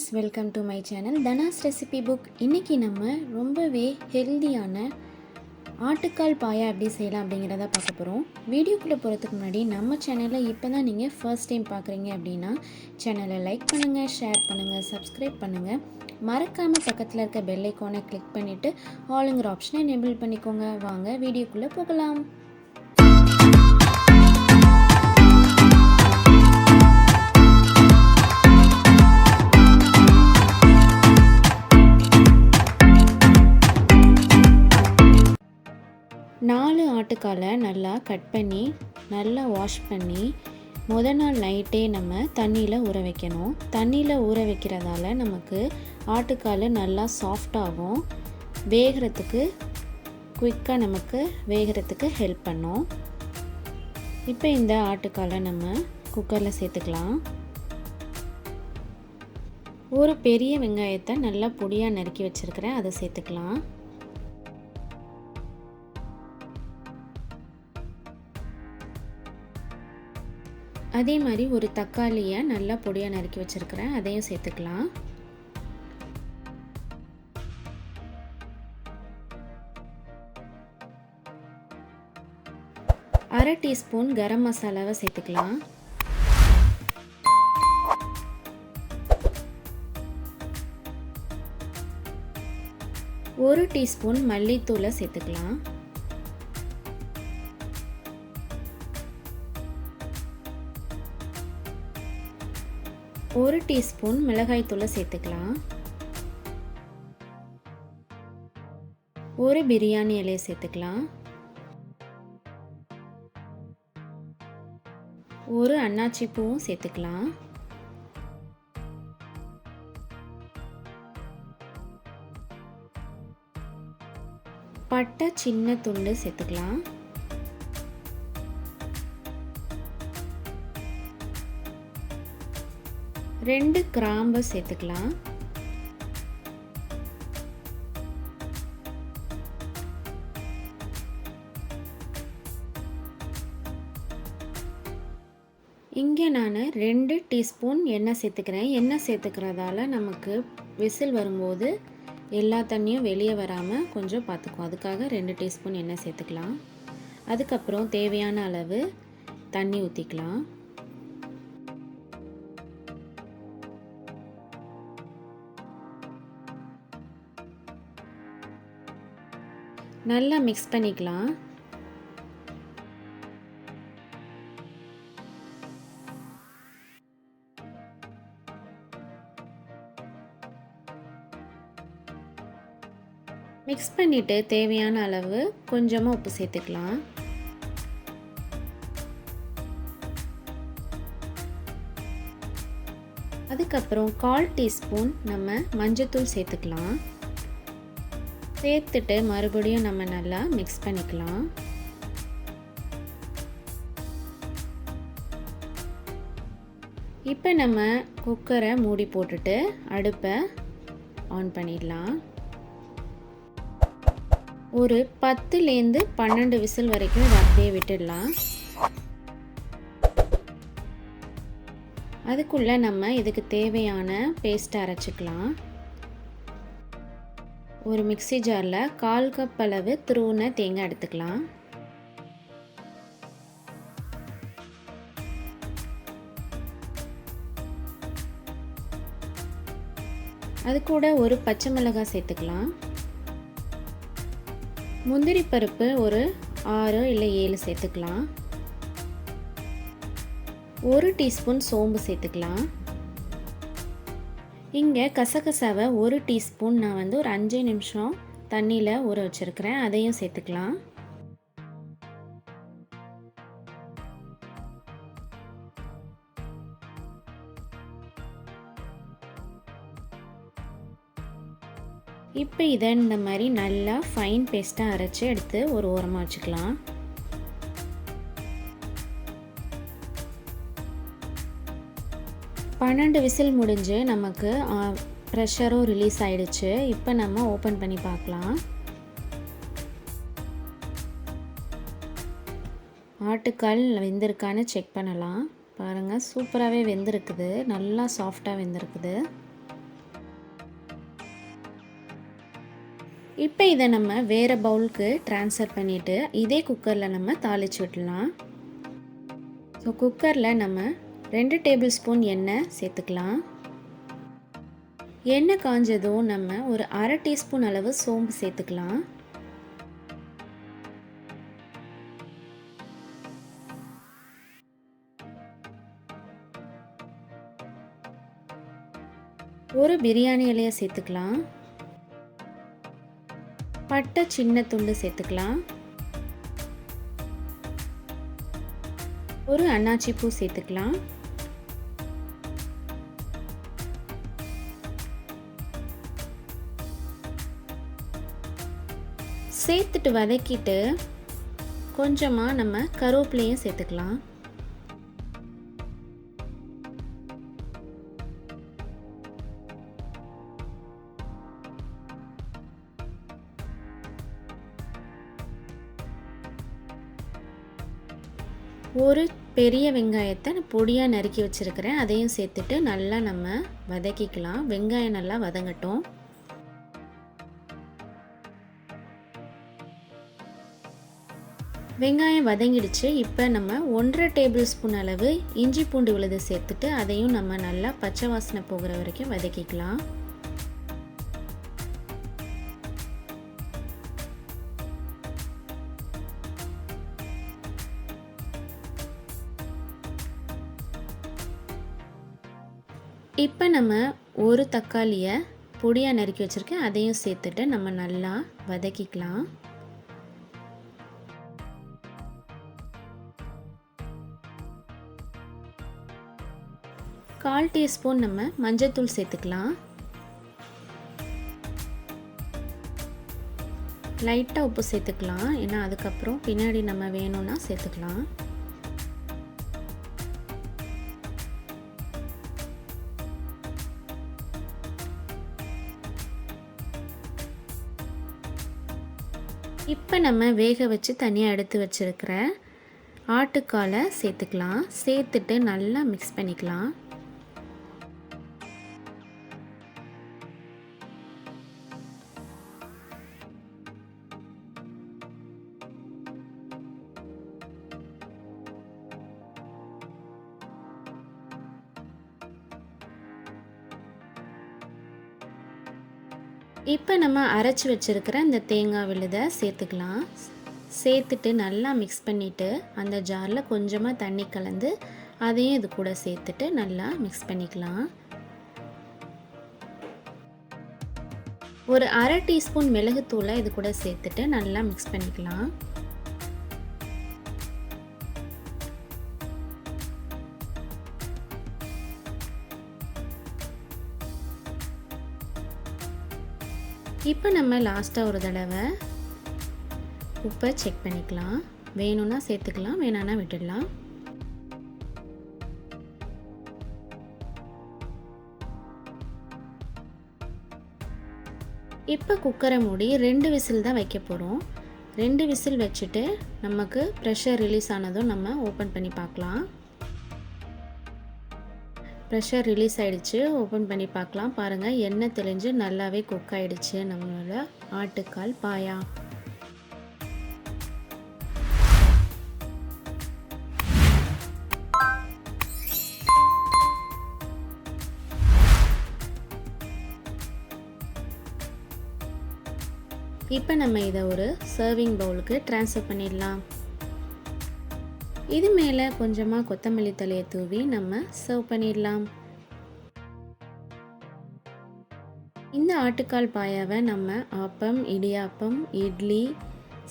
Friends, welcome to my channel தனாஸ் recipe book. இன்றைக்கி நம்ம ரொம்பவே ஹெல்தியான ஆட்டுக்கால் பாயா எப்படி செய்யலாம் அப்படிங்கிறத பார்க்க போகிறோம். வீடியோக்குள்ளே போகிறதுக்கு முன்னாடி நம்ம சேனலில் இப்போ தான் நீங்கள் ஃபர்ஸ்ட் டைம் பார்க்குறீங்க அப்படின்னா சேனலை லைக் பண்ணுங்கள், ஷேர் பண்ணுங்கள், சப்ஸ்கிரைப் பண்ணுங்கள். மறக்காமல் பக்கத்தில் இருக்க பெல் ஐக்கானை கிளிக் பண்ணிவிட்டு ஆளுங்கிற ஆப்ஷனை எனேபிள் பண்ணிக்கோங்க. வாங்க வீடியோக்குள்ளே போகலாம். நாலு ஆட்டுக்காலை நல்லா கட் பண்ணி நல்லா வாஷ் பண்ணி முதல் நாள் நைட்டே நம்ம தண்ணியில் ஊற வைக்கணும். தண்ணியில் ஊற வைக்கிறதால நமக்கு ஆட்டுக்கால் நல்லா சாஃப்டாகும், வேகிறதுக்கு குயிக்காக நமக்கு வேகிறதுக்கு ஹெல்ப் பண்ணும். இப்போ இந்த ஆட்டுக்காலை நம்ம குக்கரில் சேர்த்துக்கலாம். ஒரு பெரிய வெங்காயத்தை நல்லா பொடியாக நறுக்கி வச்சுருக்கிறேன், அதை சேர்த்துக்கலாம். அதே மாதிரி ஒரு தக்காளியை நல்லா பொடியாக நறுக்கி வச்சுருக்கிறேன், அதையும் சேர்த்துக்கலாம். அரை டீஸ்பூன் கரம் மசாலாவை சேர்த்துக்கலாம். ஒரு டீஸ்பூன் மல்லித்தூளை சேர்த்துக்கலாம். ஒரு டீஸ்பூன் மிளகாய்த்தூளை சேர்த்துக்கலாம். ஒரு பிரியாணி இலையை சேர்த்துக்கலாம். ஒரு அன்னாச்சி பூவும் சேர்த்துக்கலாம். பட்டை சின்ன துண்டு சேர்த்துக்கலாம். ரெண்டு கிராம்பு சேர்த்துக்கலாம். இங்கே நான் 2 டீஸ்பூன் எண்ணெய் சேர்த்துக்கிறேன். எண்ணெய் சேர்த்துக்கிறதால நமக்கு விசில் வரும்போது எல்லா தண்ணியும் வெளியே வராமல் கொஞ்சம் பார்த்துக்குவோம். அதுக்காக 2 டீஸ்பூன் எண்ணெய் சேர்த்துக்கலாம். அதுக்கப்புறம் தேவையான அளவு தண்ணி ஊற்றிக்கலாம். நல்லா மிக்ஸ் பண்ணிக்கலாம். மிக்ஸ் பண்ணிவிட்டு தேவையான அளவு கொஞ்சமாக உப்பு சேர்த்துக்கலாம். அதுக்கப்புறம் 1/4 டீஸ்பூன் நம்ம மஞ்சத்தூள் சேர்த்துக்கலாம். சேர்த்துட்டு மறுபடியும் நம்ம நல்லா மிக்ஸ் பண்ணிக்கலாம். இப்போ நம்ம குக்கரை மூடி போட்டுட்டு அடுப்பை ஆன் பண்ணிடலாம். ஒரு 10லேருந்து 12 விசில் வரைக்கும் இதை அப்படியே விட்டுடலாம். அதுக்குள்ளே நம்ம இதுக்கு தேவையான பேஸ்ட்டை அரைச்சிக்கலாம். ஒரு மிக்ஸி ஜாரில் 1/4 கப் அளவு துருவின தேங்காய் எடுத்துக்கலாம். அது கூட ஒரு பச்சை மிளகாய் சேர்த்துக்கலாம். முந்திரி பருப்பு ஒரு 6 இல்லை 7 சேர்த்துக்கலாம். ஒரு டீஸ்பூன் சோம்பு சேர்த்துக்கலாம். இங்கே கசகசாவை ஒரு டீஸ்பூன் நான் ஒரு 5 நிமிஷம் தண்ணியில் ஊற வச்சுருக்கிறேன், அதையும் சேர்த்துக்கலாம். இப்போ இதை இந்த மாதிரி நல்லா ஃபைன் பேஸ்ட்டாக அரைச்சி எடுத்து ஒரு ஓரமாக வச்சுக்கலாம். பன்னெண்டு விசில் முடிஞ்சு நமக்கு ப்ரெஷரும் ரிலீஸ் ஆகிடுச்சு. இப்போ நம்ம ஓப்பன் பண்ணி பார்க்கலாம். ஆட்டுக்கால் வெந்திருக்கான்னு செக் பண்ணலாம். பாருங்கள், சூப்பராகவே வெந்திருக்குது, நல்லா சாஃப்டாக வெந்திருக்குது. இப்போ இதை நம்ம வேறு பவுலுக்கு ட்ரான்ஸ்ஃபர் பண்ணிவிட்டு இதே குக்கரில் நம்ம தாளித்து விடலாம். ஸோ குக்கரில் நம்ம 2 டேபிள் ஸ்பூன் எண்ணெய் சேர்த்துக்கலாம். எண்ணெய் காஞ்சதும் நம்ம ஒரு அரை டீஸ்பூன் அளவு சோம்பு சேர்த்துக்கலாம். ஒரு பிரியாணி இலையை சேர்த்துக்கலாம். பட்டை சின்ன துண்டு சேர்த்துக்கலாம். ஒரு அன்னாச்சி பூ சேர்த்துக்கலாம். சேர்த்துட்டு வதக்கிட்டு கொஞ்சமாக நம்ம கருவேப்பிலையும் சேர்த்துக்கலாம். ஒரு பெரிய வெங்காயத்தை பொடியாக நறுக்கி வச்சுருக்கிறேன், அதையும் சேர்த்துட்டு நல்லா நம்ம வதக்கிக்கலாம். வெங்காயம் நல்லா வதங்கட்டும். வெங்காயம் வதங்கிடுச்சு. இப்போ நம்ம 1.5 டேபிள் ஸ்பூன் அளவு இஞ்சி பூண்டு விழுது சேர்த்துட்டு அதையும் நம்ம நல்லா பச்சை வாசனை போகிற வரைக்கும் வதக்கிக்கலாம். இப்போ நம்ம ஒரு தக்காளியை பொடியாக நறுக்கி வச்சுருக்கேன், அதையும் சேர்த்துட்டு நம்ம நல்லா வதக்கிக்கலாம். கால் டீஸ்பூன் நம்ம மஞ்சள்தூள் சேர்த்துக்கலாம். லைட்டாக உப்பு சேர்த்துக்கலாம், ஏன்னா அதுக்கப்புறம் பின்னாடி நம்ம வேணும்னா சேர்த்துக்கலாம். இப்போ நம்ம வேக வச்சு தனியாக எடுத்து வச்சுருக்கிற ஆட்டுக்காலை சேர்த்துக்கலாம். சேர்த்துட்டு நல்லா மிக்ஸ் பண்ணிக்கலாம். இப்போ நம்ம அரைச்சி வச்சுருக்கிற இந்த தேங்காய் விழுதை சேர்த்துக்கலாம். சேர்த்துட்டு நல்லா மிக்ஸ் பண்ணிவிட்டு அந்த ஜாரில் கொஞ்சமாக தண்ணி கலந்து அதையும் இது கூட சேர்த்துட்டு நல்லா மிக்ஸ் பண்ணிக்கலாம். ஒரு அரை டீஸ்பூன் மிளகுத்தூளை இது கூட சேர்த்துட்டு நல்லா மிக்ஸ் பண்ணிக்கலாம். இப்போ நம்ம லாஸ்ட்டாக ஒரு தடவை உப்பை செக் பண்ணிக்கலாம். வேணும்னா சேர்த்துக்கலாம், வேணான்னா விட்டுடலாம். இப்போ குக்கரை மூடி 2 விசில் தான் வைக்க போகிறோம். 2 விசில் வச்சுட்டு நமக்கு ப்ரெஷர் ரிலீஸ் ஆனதும் நம்ம ஓப்பன் பண்ணி பார்க்கலாம். ப்ரெஷர் ரிலீஸ் ஆகிடுச்சு. ஓப்பன் பண்ணி பார்க்கலாம். பாருங்கள், எண்ணெய் தெளிஞ்சு நல்லாவே குக் ஆகிடுச்சு நம்மளோட ஆட்டுக்கால் பாயா. இப்போ நம்ம இதை ஒரு சர்விங் பவுலுக்கு ட்ரான்ஸ்ஃபர் பண்ணிடலாம். இது மேலே கொஞ்சமாக கொத்தமல்லி தழையை தூவி நம்ம சர்வ் பண்ணிடலாம். இந்த ஆட்டுக்கால் பாயாவை நம்ம ஆப்பம், இடியாப்பம், இட்லி,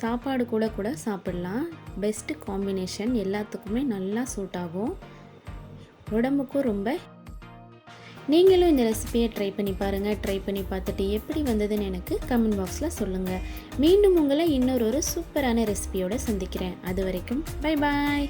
சாப்பாடு கூட சாப்பிடலாம். பெஸ்ட்டு காம்பினேஷன், எல்லாத்துக்குமே நல்லா சூட் ஆகும், உடம்புக்கும் ரொம்ப. நீங்களும் இந்த ரெசிபியை ட்ரை பண்ணி பாருங்கள். ட்ரை பண்ணி பார்த்துட்டு எப்படி வந்ததுன்னு எனக்கு கமெண்ட் பாக்ஸில் சொல்லுங்கள். மீண்டும் உங்களை இன்னொரு சூப்பரான ரெசிபியோடு சந்திக்கிறேன். அது வரைக்கும் பை பாய்.